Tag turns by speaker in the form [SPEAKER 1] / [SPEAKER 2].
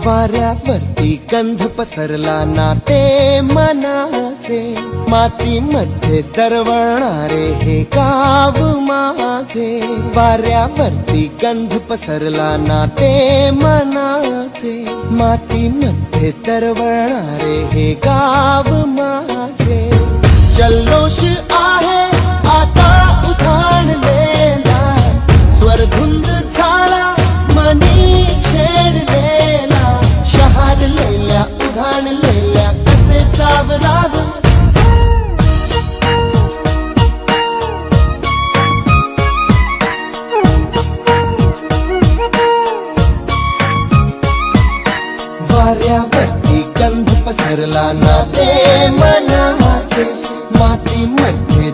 [SPEAKER 1] वाऱ्यावरती गंध पसरला ना ते मनाचे, मातीमध्ये दरवळणारे हे गाव माझे. वाऱ्यावरती गंध पसरला ना ते मनाचे, मातीमध्ये दरवळणारे हे गाव माझे. जल्लोष आहे आता उधाणलेला, स्वरधुंद झाला मनी छेडलेला. शहारलेल्या उधाणलेल्या कसे सावराव, वाऱ्यावरती गंध पसरला ना ते मनाचे, मातीमध्ये